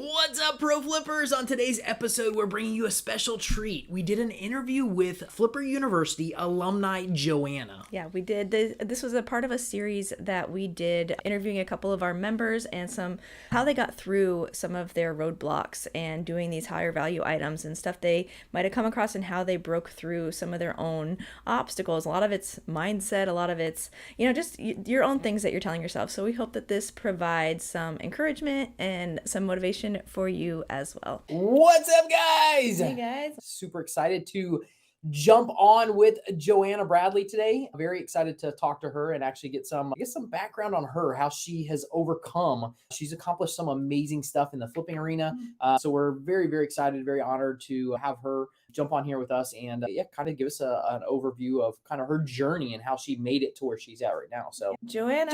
What's up, Pro Flippers? On today's episode, we're bringing you a special treat. We did an interview with Flipper University alumni Joanna. Yeah, we did. This was a part of a series that we did interviewing a couple of our members and how they got through some of their roadblocks and doing these higher value items and stuff they might have come across and how they broke through some of their own obstacles. A lot of it's mindset, a lot of it's, just your own things that you're telling yourself. So we hope that this provides some encouragement and some motivation for you as well. What's up, guys? Hey, guys. Super excited to jump on with Joanna Bradley today. Very excited to talk to her and actually get some background on her, how she has overcome. She's accomplished some amazing stuff in the flipping arena. So we're very, very excited, very honored to have her jump on here with us and kind of give us an overview of kind of her journey and how she made it to where she's at right now. So Joanna!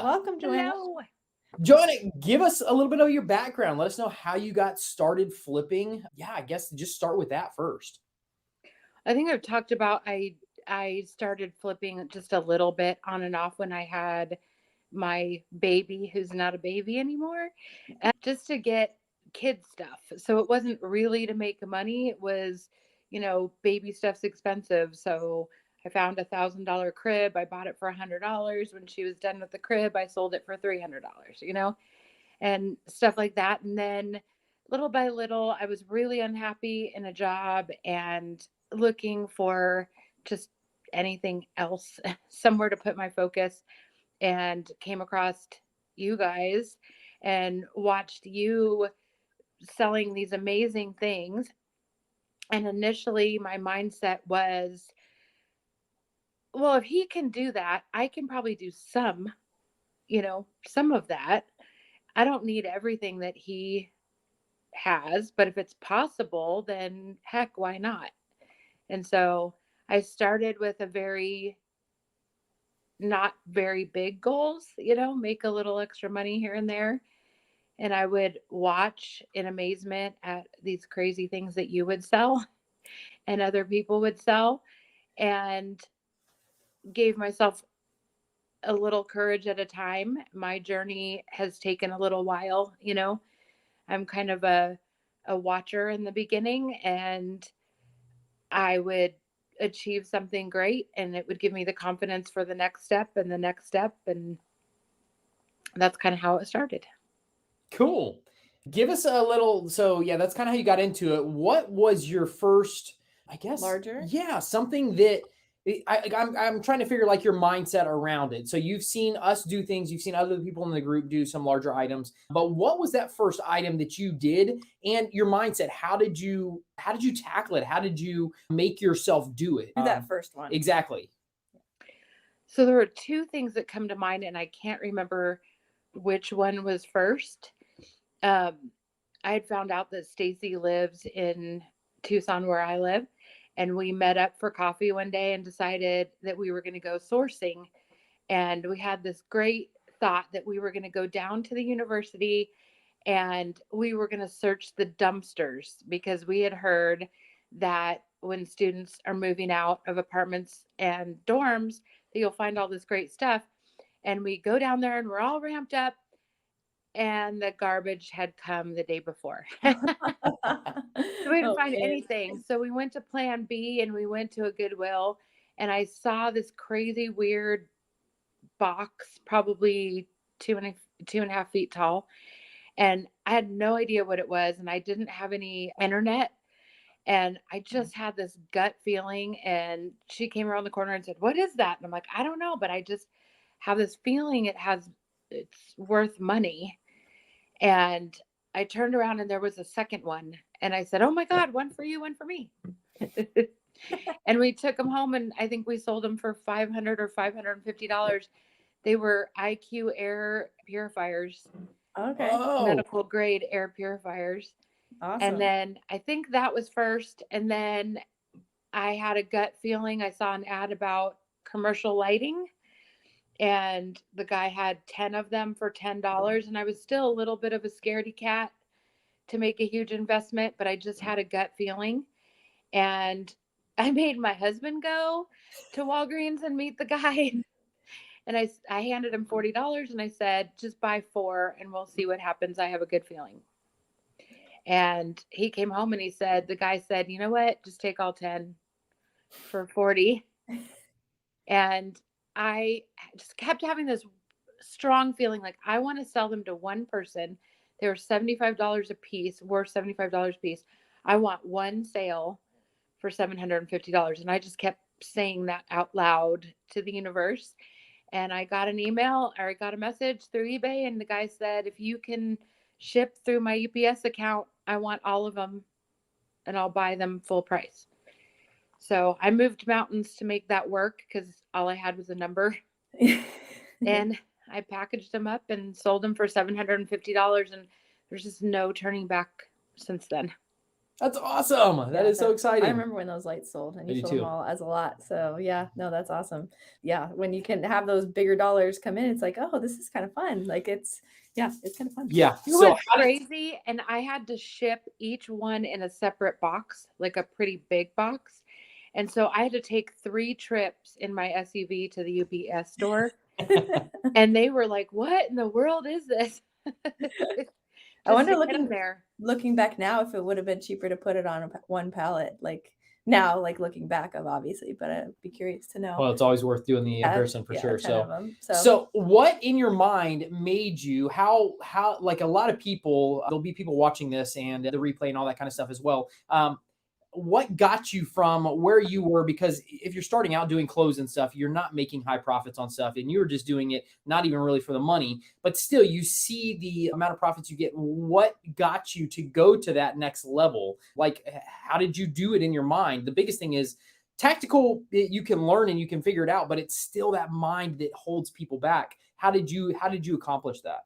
Welcome, Joanna. Hello. Joanna, give us a little bit of your background. Let us know how you got started flipping. Yeah, I guess just start with that first. I think I've talked about I started flipping just a little bit on and off when I had my baby, who's not a baby anymore, and just to get kid stuff. So it wasn't really to make money. It was, baby stuff's expensive. So I found $1,000 crib. I bought it for $100. When she was done with the crib, I sold it for $300, and stuff like that. And then little by little, I was really unhappy in a job and looking for just anything else, somewhere to put my focus, and came across you guys and watched you selling these amazing things. And initially my mindset was, well, if he can do that, I can probably do some of that. I don't need everything that he has, but if it's possible, then heck, why not? And so I started with not very big goals, make a little extra money here and there. And I would watch in amazement at these crazy things that you would sell and other people would sell, and gave myself a little courage at a time. My journey has taken a little while, I'm kind of a watcher in the beginning, and I would achieve something great and it would give me the confidence for the next step and the next step. And that's kind of how it started. Cool. Give us a little, that's kind of how you got into it. What was your first, I guess, larger? Yeah, something that I'm trying to figure like your mindset around it. So you've seen us do things, you've seen other people in the group do some larger items, but what was that first item that you did and your mindset? How did you tackle it? How did you make yourself do it? That first one. Exactly. So there were two things that come to mind and I can't remember which one was first. I had found out that Stacy lives in Tucson where I live. And we met up for coffee one day and decided that we were going to go sourcing. And we had this great thought that we were going to go down to the university and we were going to search the dumpsters, because we had heard that when students are moving out of apartments and dorms, that you'll find all this great stuff. And we go down there and we're all ramped up, and the garbage had come the day before. So we didn't find anything. So we went to Plan B and we went to a Goodwill, and I saw this crazy weird box, probably two and a half feet tall. And I had no idea what it was. And I didn't have any internet. And I just had this gut feeling. And she came around the corner and said, "What is that?" And I'm like, "I don't know, but I just have this feeling it's worth money." And I turned around and there was a second one. And I said, "Oh my God, one for you, one for me." And we took them home, and I think we sold them for $500 or $550. They were IQ air purifiers. Okay. Oh. Medical grade air purifiers. Awesome. And then I think that was first. And then I had a gut feeling. I saw an ad about commercial lighting, and the guy had 10 of them for $10. And I was still a little bit of a scaredy cat to make a huge investment, but I just had a gut feeling. And I made my husband go to Walgreens and meet the guy. And I handed him $40 and I said, "Just buy 4 and we'll see what happens. I have a good feeling." And he came home and the guy said, you know what? Just take all 10 for 40. And I just kept having this strong feeling like I want to sell them to one person. They were $75 a piece, worth $75 a piece. I want one sale for $750. And I just kept saying that out loud to the universe. And I got an email or I got a message through eBay, and the guy said, if you can ship through my UPS account, I want all of them and I'll buy them full price. So I moved mountains to make that work because all I had was a number. And I packaged them up and sold them for $750. And there's just no turning back since then. That's awesome. That is so exciting. I remember when those lights sold and you sold them all as a lot. So yeah, no, that's awesome. Yeah. When you can have those bigger dollars come in, it's like, oh, this is kind of fun. Like it's kind of fun. Yeah. So it's crazy. And I had to ship each one in a separate box, like a pretty big box. And so I had to take 3 trips in my SUV to the UPS store. And they were like, what in the world is this? I wonder looking back now if it would have been cheaper to put it on one pallet, like now, like looking back of obviously, but I'd be curious to know. Well, it's always worth doing the in-person for sure. So what in your mind made you, how like a lot of people, there'll be people watching this and the replay and all that kind of stuff as well. What got you from where you were? Because if you're starting out doing clothes and stuff, you're not making high profits on stuff and you're just doing it, not even really for the money, but still you see the amount of profits you get. What got you to go to that next level? Like, how did you do it in your mind? The biggest thing is tactical. You can learn and you can figure it out, but it's still that mind that holds people back. How did you accomplish that?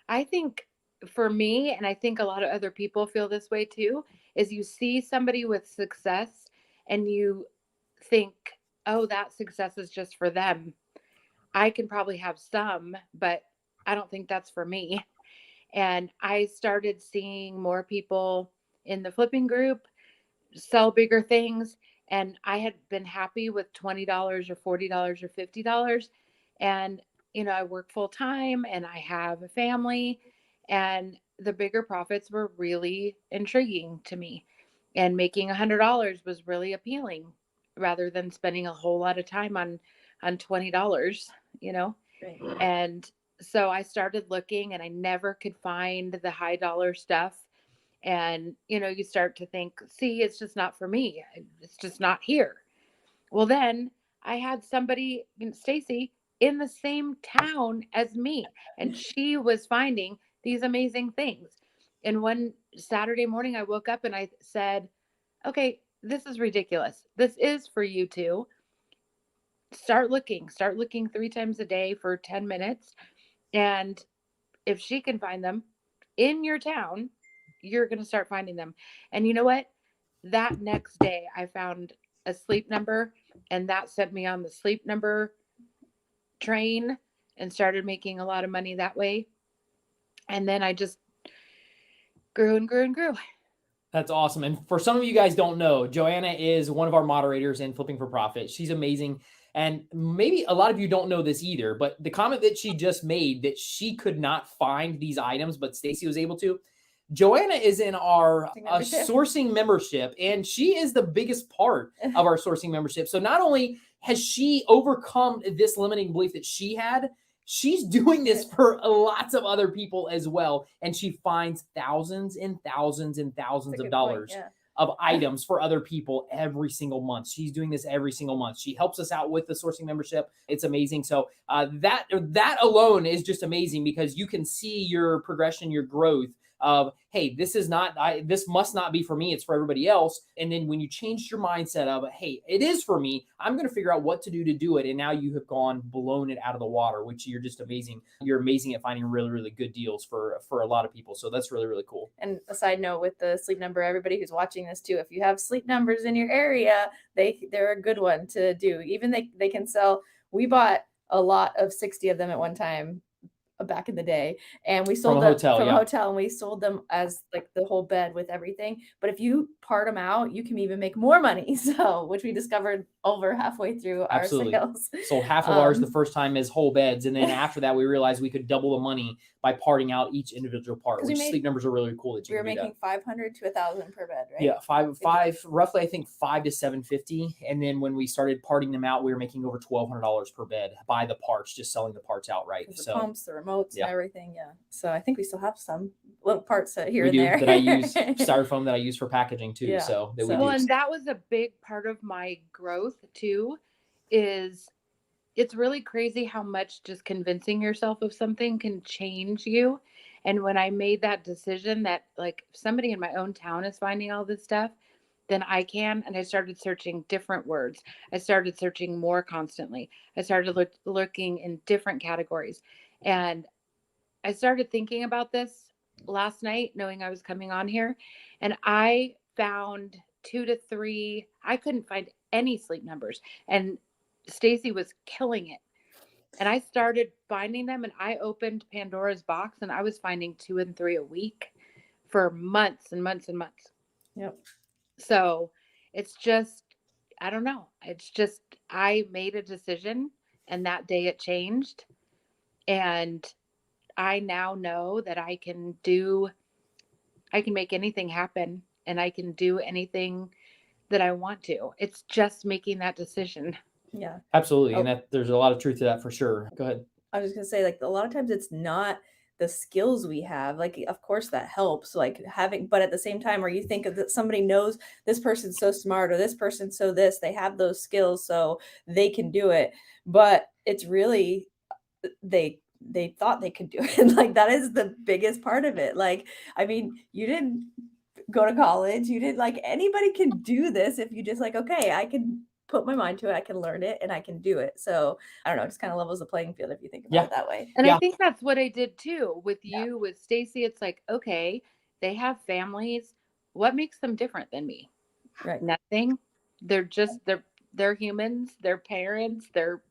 I think for me, and I think a lot of other people feel this way too, is you see somebody with success and you think, oh, that success is just for them. I can probably have some, but I don't think that's for me. And I started seeing more people in the flipping group sell bigger things. And I had been happy with $20 or $40 or $50. And, I work full time and I have a family, and the bigger profits were really intriguing to me, and making $100 was really appealing rather than spending a whole lot of time on $20, Right. And so I started looking and I never could find the high dollar stuff. And, you start to think, see, it's just not for me. It's just not here. Well, then I had somebody, Stacy, in the same town as me, and she was finding these amazing things. And one Saturday morning, I woke up and I said, okay, this is ridiculous. This is for you too. Start looking 3 times a day for 10 minutes. And if she can find them in your town, you're going to start finding them. And you know what? That next day I found a Sleep Number, and that sent me on the Sleep Number train and started making a lot of money that way. And then I just grew and grew and grew. That's awesome. And for some of you guys don't know, Joanna is one of our moderators in Flipping for Profit. She's amazing. And maybe a lot of you don't know this either, but the comment that she just made that she could not find these items, but Stacy was able to. Joanna is in our sourcing membership, and she is the biggest part of our sourcing membership. So not only has she overcome this limiting belief that she had, she's doing this for lots of other people as well. And she finds thousands and thousands and thousands of dollars of items for other people every single month. She's doing this every single month. She helps us out with the sourcing membership. It's amazing. So that alone is just amazing, because you can see your progression, your growth of, hey, this must not be for me. It's for everybody else. And then when you changed your mindset of, hey, it is for me, I'm going to figure out what to do it. And now you have blown it out of the water, which you're just amazing. You're amazing at finding really, really good deals for a lot of people. So that's really, really cool. And a side note with the Sleep Number, everybody who's watching this too, if you have Sleep Numbers in your area, they're a good one to do. Even they can sell. We bought a lot of 60 of them at one time back in the day, and we sold them from a hotel, and we sold them as like the whole bed with everything. But if you part them out, you can even make more money. So, which we discovered over halfway through our sales. Sold half of ours the first time as whole beds, and then after that we realized we could double the money by parting out each individual part, 'Cause which we made- sleep numbers are really cool that We you were can do making that. 500 to 1,000 per bed, right? Yeah, five, roughly, I think 5 to 750. And then when we started parting them out, we were making over $1,200 per bed by the parts, just selling the parts outright. 'Cause the So pumps, the remotes, yeah. and everything. Yeah. So I think we still have some little parts here we and do there that I use styrofoam that I use for packaging too. Yeah. So that we So- Well, do. and that was a big part of my growth too, is it's really crazy how much just convincing yourself of something can change you. And when I made that decision that like if somebody in my own town is finding all this stuff, then I can. And I started searching different words. I started searching more constantly. I started looking in different categories. And I started thinking about this last night, knowing I was coming on here. And I found 2 to 3. I couldn't find any sleep numbers. And Stacy was killing it. And I started finding them and I opened Pandora's box and I was finding 2 and 3 a week for months and months and months. Yep. So it's just, I don't know. It's just, I made a decision and that day it changed. And I now know that I can make anything happen and I can do anything that I want to. It's just making that decision. Yeah. Absolutely. Oh. And that there's a lot of truth to that for sure. Go ahead. I was just gonna say, like, a lot of times it's not the skills we have. Like, of course that helps, like having, but at the same time, or you think of that somebody knows this person's so smart or this person's so this, they have those skills, so they can do it. But it's really they thought they could do it. Like that is the biggest part of it. Like, I mean, you didn't go to college, you didn't like anybody can do this if you just like, okay, I can put my mind to it, I can learn it and I can do it. So I don't know, it just kind of levels the playing field if you think about it that way. And Yeah. I think that's what I did too with you, with Stacy. It's like, okay, they have families. What makes them different than me? Right. Nothing. They're humans, they're parents, they're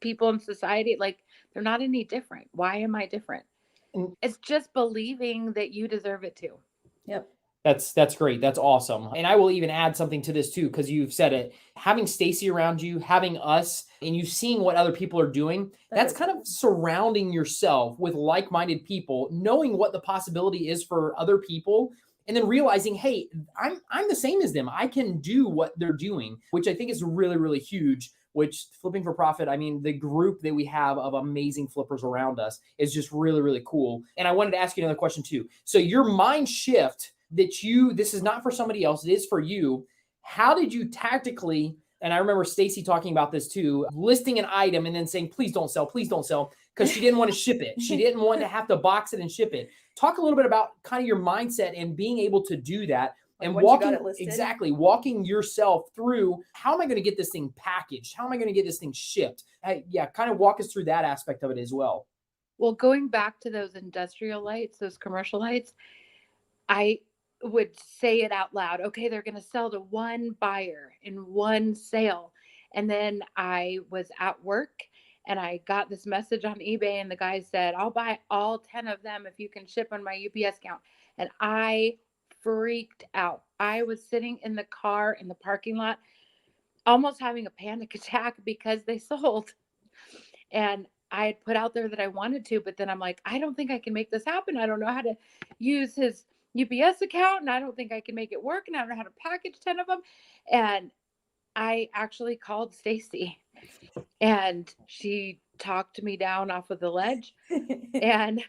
people in society. Like they're not any different. Why am I different? Mm. It's just believing that you deserve it too. Yep. That's great. That's awesome. And I will even add something to this too, because you've said it. Having Stacy around you, having us, and you seeing what other people are doing, that's kind of surrounding yourself with like-minded people, knowing what the possibility is for other people, and then realizing, hey, I'm the same as them. I can do what they're doing, which I think is really, really huge. Which Flipping for Profit, I mean, the group that we have of amazing flippers around us is just really, really cool. And I wanted to ask you another question too. So your mind shift that this is not for somebody else, it is for you. How did you tactically, and I remember Stacy talking about this too, listing an item and then saying, please don't sell, because she didn't want to ship it. She didn't want to have to box it and ship it. Talk a little bit about kind of your mindset and being able to do that. And walking yourself through, how am I going to get this thing packaged? How am I going to get this thing shipped? Kind of walk us through that aspect of it as well. Well, going back to those industrial lights, those commercial lights, I would say it out loud. Okay, they're going to sell to one buyer in one sale. And then I was at work and I got this message on eBay and the guy said, I'll buy all 10 of them if you can ship on my UPS account. And I freaked out. I was sitting in the car in the parking lot, almost having a panic attack because they sold. And I had put out there that I wanted to, but then I'm like, I don't think I can make this happen. I don't know how to use his UPS account and I don't think I can make it work. And I don't know how to package 10 of them. And I actually called Stacy and she talked me down off of the ledge. And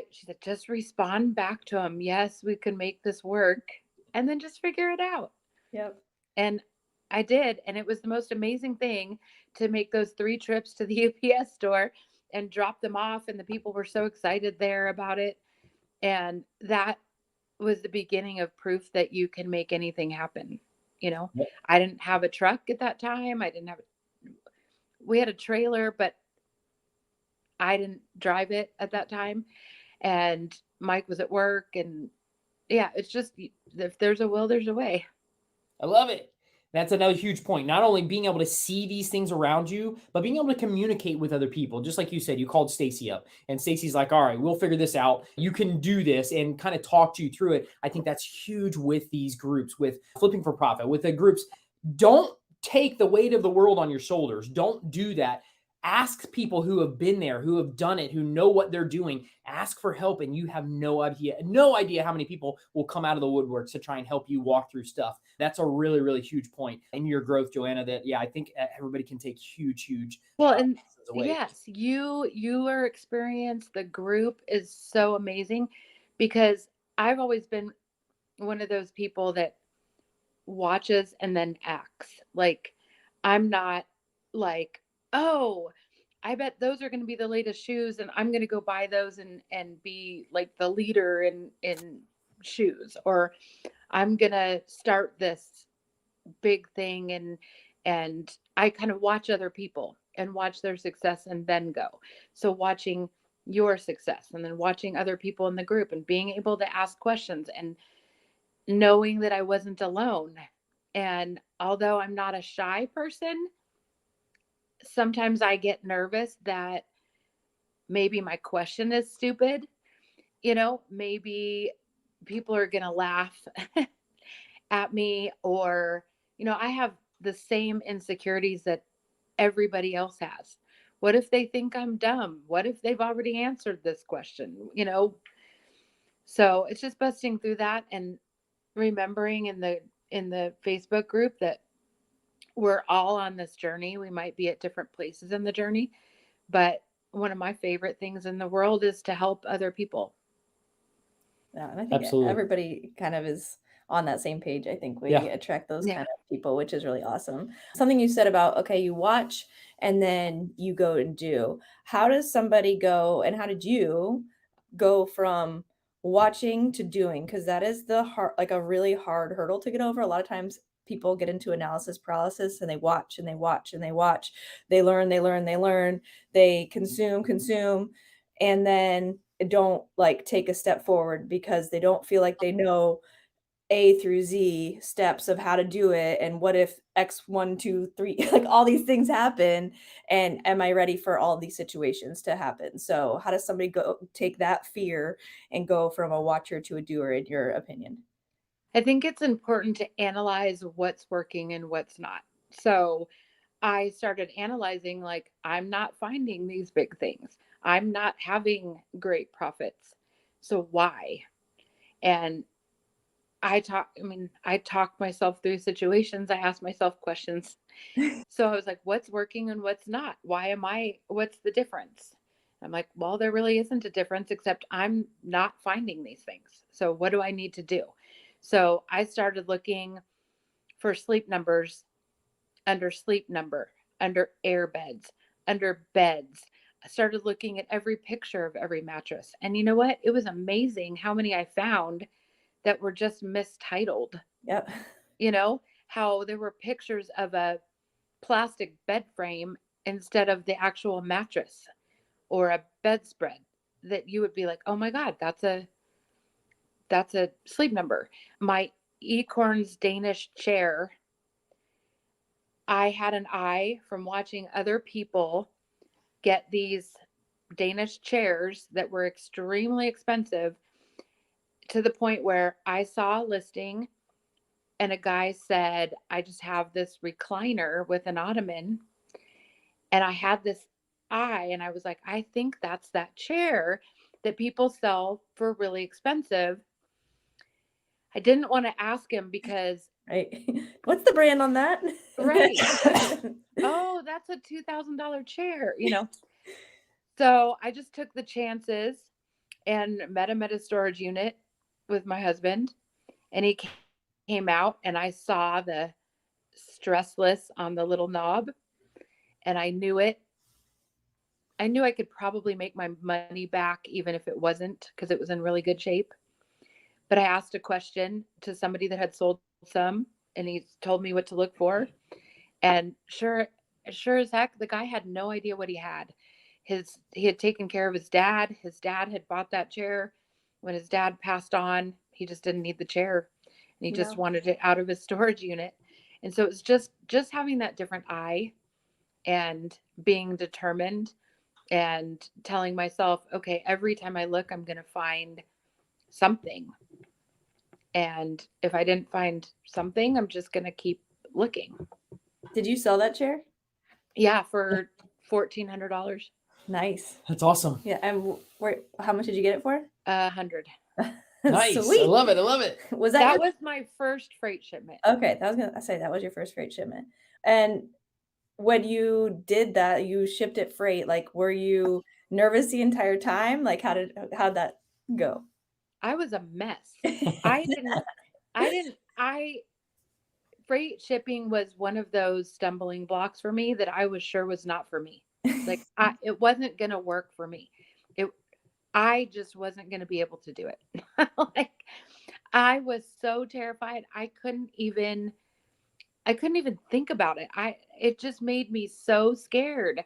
she said, just respond back to him. Yes, we can make this work. And then just figure it out. Yep. And I did. And it was the most amazing thing to make those 3 trips to the UPS store and drop them off. And the people were so excited there about it. And that was the beginning of proof that you can make anything happen. You know, Yep. I didn't have a truck at that time. We had a trailer, but I didn't drive it at that time. And Mike was at work and yeah, it's just, if there's a will, there's a way. I love it. That's another huge point. Not only being able to see these things around you, but being able to communicate with other people. Just like you said, you called Stacy up and Stacy's like, all right, we'll figure this out. You can do this, and kind of talk you through it. I think that's huge with these groups, with Flipping for Profit, with the groups. Don't take the weight of the world on your shoulders. Don't do that. Ask people who have been there, who have done it, who know what they're doing. Ask for help, and you have no idea how many people will come out of the woodworks to try and help you walk through stuff. That's a really, really huge point in your growth, Joanna, that, yeah, I think everybody can take huge Well, and lessons away. yes, your experience, the group is so amazing, because I've always been one of those people that watches and then acts. Like, I'm not like, oh, I bet those are going to be the latest shoes and I'm going to go buy those and be like the leader in shoes, or I'm going to start this big thing, and I kind of watch other people and watch their success and then go. So watching your success and then watching other people in the group and being able to ask questions and knowing that I wasn't alone. And although I'm not a shy person, sometimes I get nervous that maybe my question is stupid. Maybe people are going to laugh at me, or, I have the same insecurities that everybody else has. What if they think I'm dumb? What if they've already answered this question? So it's just busting through that and remembering in the Facebook group that we're all on this journey. We might be at different places in the journey, but one of my favorite things in the world is to help other people. Yeah, and I think everybody kind of is on that same page. I think we attract those kind of people, which is really awesome. Something you said about, okay, you watch and then you go and do. How does somebody go, and how did you go from watching to doing? Because that is like a really hard hurdle to get over. A lot of times people get into analysis paralysis and they watch and they watch and they watch. They learn, they consume, and then don't like take a step forward because they don't feel like they know A through Z steps of how to do it, and what if X 1, 2, 3 like all these things happen, and am I ready for all these situations to happen? So how does somebody go take that fear and go from a watcher to a doer, in your opinion? I think it's important to analyze what's working and what's not. So I started analyzing, like, I'm not finding these big things. I'm not having great profits. So why? And I talked myself through situations. I asked myself questions. So I was like, what's working and what's not? What's the difference? I'm like, well, there really isn't a difference, except I'm not finding these things. So what do I need to do? So I started looking for sleep numbers, under sleep number, under air beds, under beds. I started looking at every picture of every mattress. And you know what? It was amazing how many I found that were just mistitled. Yep. How there were pictures of a plastic bed frame instead of the actual mattress, or a bedspread, that you would be like, oh my God, that's a sleep number. My Ecorns Danish chair, I had an eye from watching other people get these Danish chairs that were extremely expensive, to the point where I saw a listing and a guy said, I just have this recliner with an ottoman. And I had this eye, and I was like, I think that's that chair that people sell for really expensive. I didn't want to ask him because, Right. What's the brand on that? right. Oh, that's a $2,000 chair, So I just took the chances and met him at a storage unit with my husband. And he came out, and I saw the stressless on the little knob, and I knew it. I knew I could probably make my money back even if it wasn't, because it was in really good shape. But I asked a question to somebody that had sold some, and he told me what to look for. And sure as heck, the guy had no idea what he had. He had taken care of his dad. His dad had bought that chair. When his dad passed on, he just didn't need the chair, and he just wanted it out of his storage unit. And so it was just having that different eye and being determined and telling myself, okay, every time I look, I'm going to find something. And if I didn't find something, I'm just going to keep looking. Did you sell that chair? Yeah, for $1,400. Nice. That's awesome. Yeah. And how much did you get it for? 100. Nice. Sweet. I love it. I love it. Was That was my first freight shipment. Okay, I was gonna say that was your first freight shipment. And when you did that, you shipped it freight, like, were you nervous the entire time? Like, how'd that go? I was a mess. Freight shipping was one of those stumbling blocks for me that I was sure was not for me. Like it wasn't going to work for me. I just wasn't going to be able to do it. Like I was so terrified. I couldn't even think about it. It just made me so scared.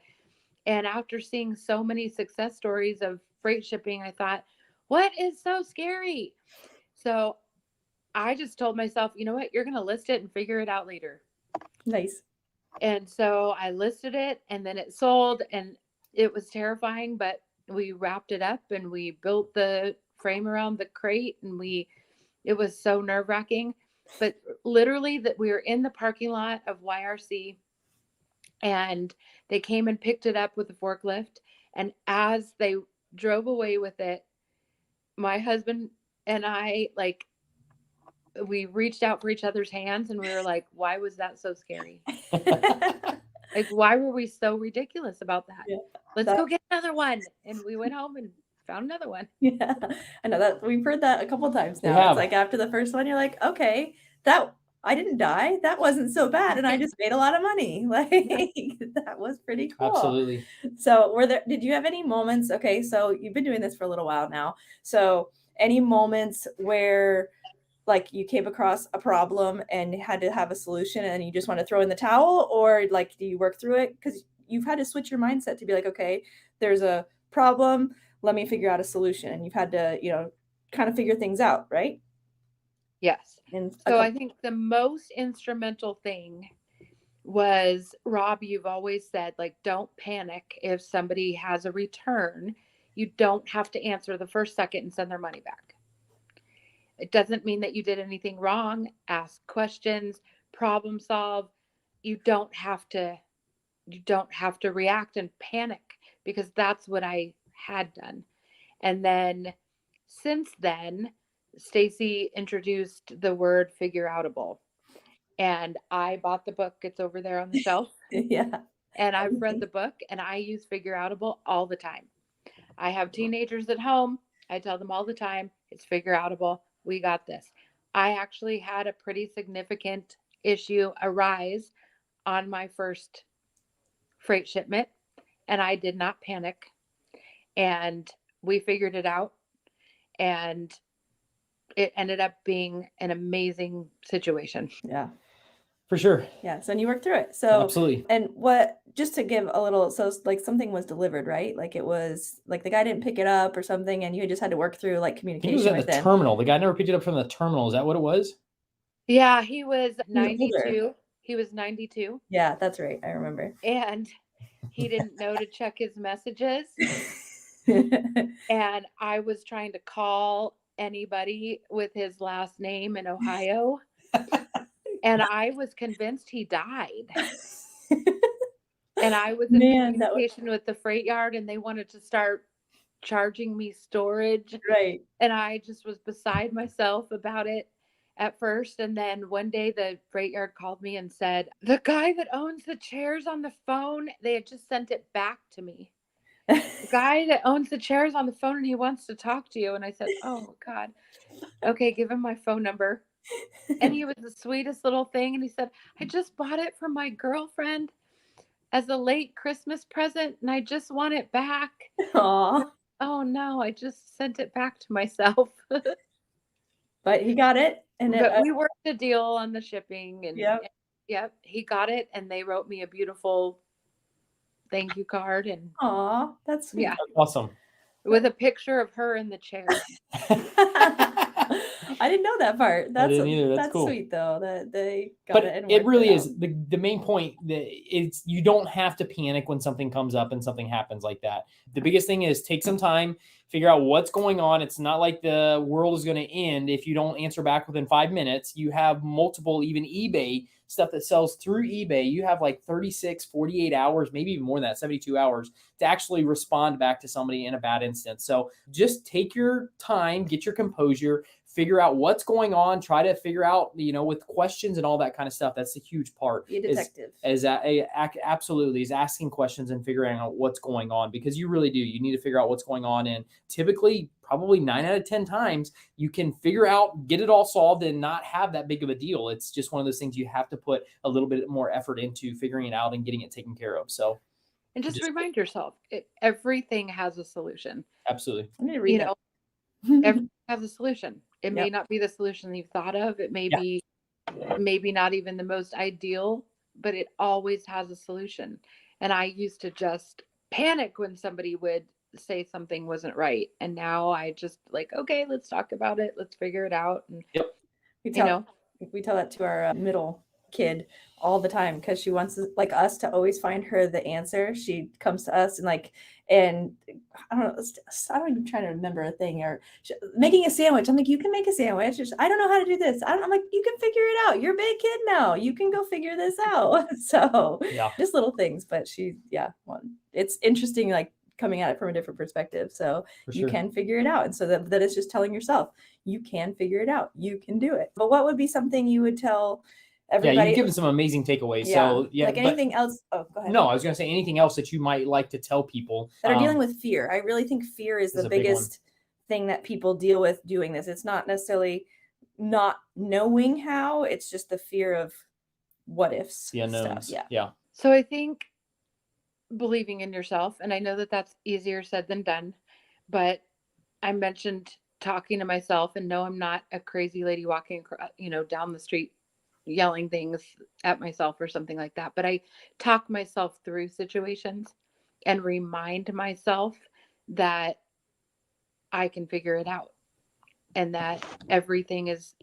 And after seeing so many success stories of freight shipping, I thought, what is so scary? So I just told myself, you know what, you're going to list it and figure it out later. Nice. And so I listed it and then it sold and it was terrifying, but we wrapped it up and we built the frame around the crate and it was so nerve-wracking. But literally that we were in the parking lot of YRC and they came and picked it up with a forklift. And as they drove away with it, my husband and I, like, we reached out for each other's hands and we were like, why was that so scary? Like, why were we so ridiculous about that? Yeah, Let's go get another one. And we went home and found another one. Yeah, I know that we've heard that a couple of times now. It's like after the first one, you're like, okay, that I didn't die. That wasn't so bad. And I just made a lot of money. Like that was pretty cool. Absolutely. So did you have any moments? Okay. So you've been doing this for a little while now. So any moments where like you came across a problem and had to have a solution and you just want to throw in the towel, or like, do you work through it? Because you've had to switch your mindset to be like, okay, there's a problem. Let me figure out a solution. And you've had to, kind of figure things out, right? Yes. And so I think the most instrumental thing was, Rob, you've always said, like, don't panic if somebody has a return. You don't have to answer the first second and send their money back. It doesn't mean that you did anything wrong. Ask questions, problem solve. You don't have to react and panic, because that's what I had done. And then since then, Stacy introduced the word figure outable. And I bought the book. It's over there on the shelf. Yeah. And I've read the book and I use figure outable all the time. I have teenagers at home. I tell them all the time, it's figure outable. We got this. I actually had a pretty significant issue arise on my first freight shipment, and I did not panic. And we figured it out, and it ended up being an amazing situation. Yeah. For sure. Yeah. So, and you worked through it. So absolutely. And just to give a little, so like something was delivered, right? Like it was like the guy didn't pick it up or something, and you just had to work through like communication. He was at the terminal. The guy never picked it up from the terminal. Is that what it was? Yeah, he was 92. He was 92. Yeah, that's right. I remember. And he didn't know to check his messages. And I was trying to call anybody with his last name in Ohio. And I was convinced he died. And I was in communication with the freight yard, and they wanted to start charging me storage. Right. And I just was beside myself about it at first. And then one day the freight yard called me and said, the guy that owns the chairs on the phone, they had just sent it back to me. The guy that owns the chairs on the phone, and he wants to talk to you. And I said, oh God, okay, give him my phone number. And he was the sweetest little thing. And he said, I just bought it for my girlfriend as a late Christmas present, and I just want it back. Aww. Oh no, I just sent it back to myself. But he got it. But we worked a deal on the shipping, and yep, he got it, and they wrote me a beautiful thank you card. And aw, that's sweet. Yeah, that's awesome. With a picture of her in the chair. I didn't know that part. I didn't either. That's cool. Sweet though that they got it. And it really is the main point that it's, you don't have to panic when something comes up and something happens like that. The biggest thing is take some time, figure out what's going on. It's not like the world is going to end if you don't answer back within 5 minutes. You have multiple, even eBay stuff that sells through eBay, you have like 36, 48 hours, maybe even more than that, 72 hours to actually respond back to somebody in a bad instance. So just take your time, get your composure, figure out what's going on, try to figure out, with questions and all that kind of stuff. That's a huge part. Be a detective. Absolutely, is asking questions and figuring out what's going on, because you really do. You need to figure out what's going on. And typically, probably 9 out of 10 times, you can figure out, get it all solved and not have that big of a deal. It's just one of those things you have to put a little bit more effort into figuring it out and getting it taken care of. So, and just remind yourself, everything has a solution. Absolutely. I'm going to read that. Everything has a solution. It may not be the solution you've thought of. It may be maybe not even the most ideal, but it always has a solution. And I used to just panic when somebody would say something wasn't right. And now I just okay, let's talk about it. Let's figure it out. And, we tell that to our middle kid all the time, because she wants us to always find her the answer. She comes to us and I don't know, I'm even trying to remember a thing, or making a sandwich. I'm like, you can make a sandwich. I don't know how to do this. I'm like, you can figure it out. You're a big kid now. You can go figure this out. So just little things, but it's interesting, coming at it from a different perspective. So you can figure it out. And so that is just telling yourself, you can figure it out. You can do it. But what would be something you would tell everybody? Yeah, you've given some amazing takeaways. Yeah. So anything else? Oh, go ahead. No, I was going to say anything else that you might like to tell people that are dealing with fear. I really think fear is the biggest thing that people deal with doing this. It's not necessarily not knowing how, it's just the fear of what ifs. The unknowns. Stuff. Yeah. So I think believing in yourself, and I know that that's easier said than done, but I mentioned talking to myself, and no, I'm not a crazy lady walking, down the street yelling things at myself or something like that. But I talk myself through situations and remind myself that I can figure it out, and that everything is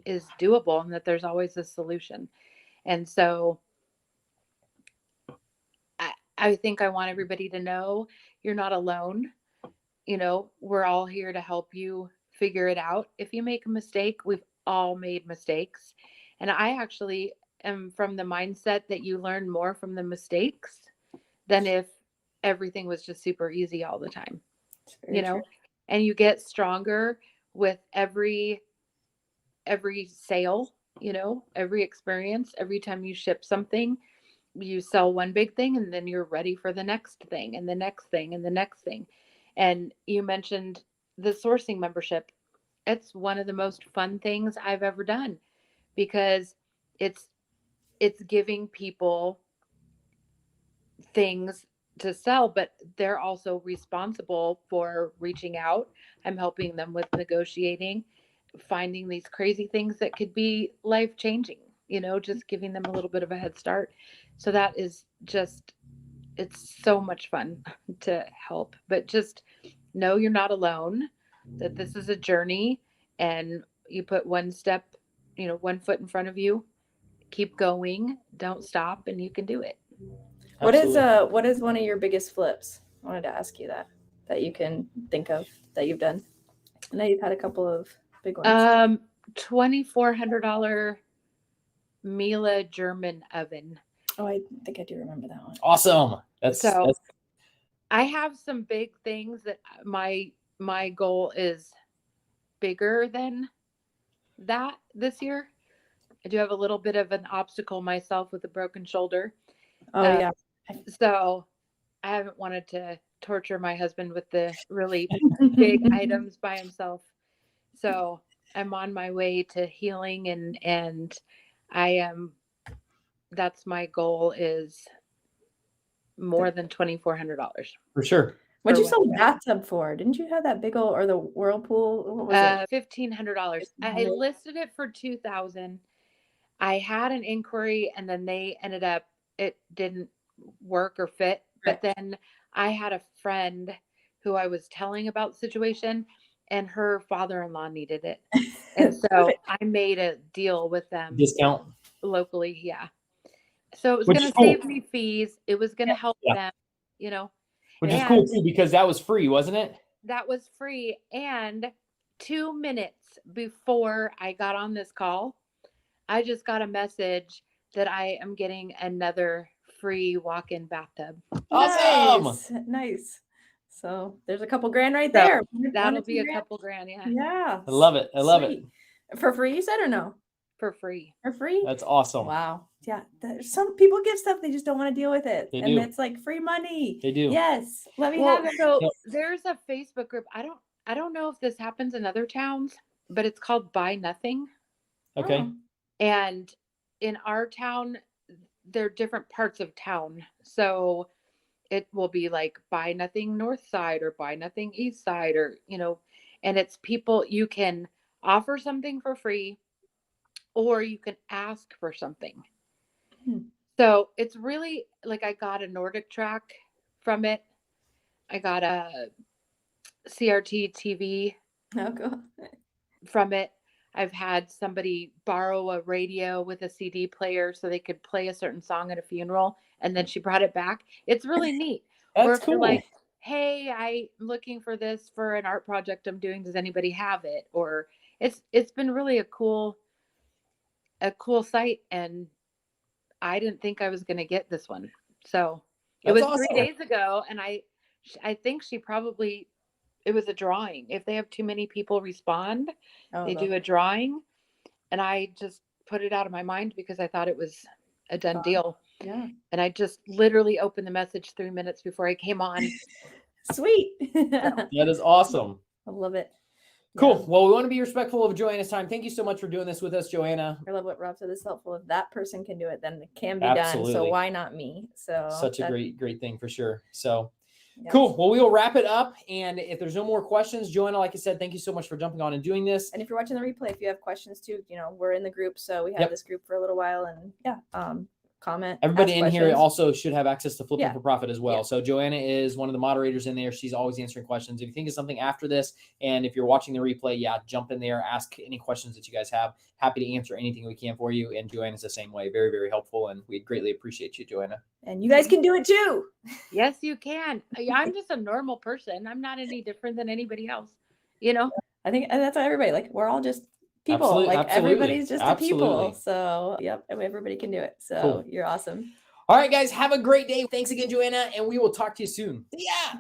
doable, and that there's always a solution. And so I think I want everybody to know you're not alone. We're all here to help you figure it out. If you make a mistake, we've all made mistakes. And I actually am from the mindset that you learn more from the mistakes than if everything was just super easy all the time, true. And you get stronger with every sale, every experience. Every time you ship something, you sell one big thing, and then you're ready for the next thing and the next thing and the next thing. And you mentioned the sourcing membership. It's one of the most fun things I've ever done, because it's giving people things to sell, but they're also responsible for reaching out. I'm helping them with negotiating, finding these crazy things that could be life-changing, just giving them a little bit of a head start. So that is it's so much fun to help. But just know you're not alone, that this is a journey, and you put one step, one foot in front of you, keep going, don't stop, and you can do it. Absolutely. What is one of your biggest flips? I wanted to ask you that you can think of that you've done. I know you've had a couple of big ones. $2,400 Miele German oven. Oh, I think I do remember that one. Awesome. I have some big things that my goal is bigger than that this year. I do have a little bit of an obstacle myself with a broken shoulder. Oh, yeah. So I haven't wanted to torture my husband with the really big items by himself. So I'm on my way to healing, and that's my goal, is more than $2,400. For sure. What'd you sell the bathtub for? Didn't you have that big old, or the whirlpool? What was it? $1,500. I listed it for $2,000. I had an inquiry, and then they ended up, it didn't work or fit. But then I had a friend who I was telling about the situation, and her father-in-law needed it. And so I made a deal with them. Discount. Locally. Yeah. So it was going to save me fees. It was going to help them, Which is cool too, because that was free, wasn't it? That was free. And 2 minutes before I got on this call, I just got a message that I am getting another free walk-in bathtub. Awesome. Nice. So there's a couple grand right So there. that'll be a couple grand, yeah, Yeah. I love it. I love it. For free, you said, or no? for free. For free? That's awesome. Wow. Yeah. There's some people give stuff, they just don't want to deal with it. They and do. it's like free money. They do. Yes. Let me Well, have it. so Yep. there's a Facebook group. I don't know if this happens in other towns, but it's called Buy Nothing. Okay. Oh. And in our town, there are different parts of town. So it will be like Buy Nothing North Side or Buy Nothing East Side, or, and it's people, you can offer something for free or you can ask for something. So it's really like, I got a Nordic track from it. I got a CRT TV Oh, cool. from it. I've had somebody borrow a radio with a CD player so they could play a certain song at a funeral, and then she brought it back. It's really neat. Or That's if you're cool. like, hey, I'm looking for this for an art project I'm doing. Does anybody have it? Or it's been really a cool site, and I didn't think I was going to get this one. So it That's was 3 awesome. days ago, and I think it was a drawing. If they have too many people respond, they do a drawing, and I just put it out of my mind because I thought it was a done deal. Yeah. And I just literally opened the message 3 minutes before I came on. Sweet. That is awesome. I love it. Cool. Yeah. Well, we want to be respectful of Joanna's time. Thank you so much for doing this with us, Joanna. I love what Rob said. It's helpful. If that person can do it, then it can be Absolutely. done. So why not me? So Such a great thing for sure. So yeah. cool. Well, we will wrap it up. And if there's no more questions, Joanna, like I said, thank you so much for jumping on and doing this. And if you're watching the replay, if you have questions too, we're in the group. So we had this group for a little while, and comment. Everybody in here questions. also should have access to Flipping Yeah. for Profit as well. Yeah. So Joanna is one of the moderators in there. She's always answering questions. If you think of something after this, and if you're watching the replay, jump in there, ask any questions that you guys have. Happy to answer anything we can for you. And Joanna's the same way. Very, very helpful. And we greatly appreciate you, Joanna. And you guys can do it too. Yes, you can. I'm just a normal person. I'm not any different than anybody else. I think, and that's why everybody, like, we're all just people. Absolutely, like absolutely, everybody's just a people. absolutely. So yep, everybody can do it. So Cool. you're awesome. All right, guys, have a great day. Thanks again, Joanna, and we will talk to you soon. Yeah.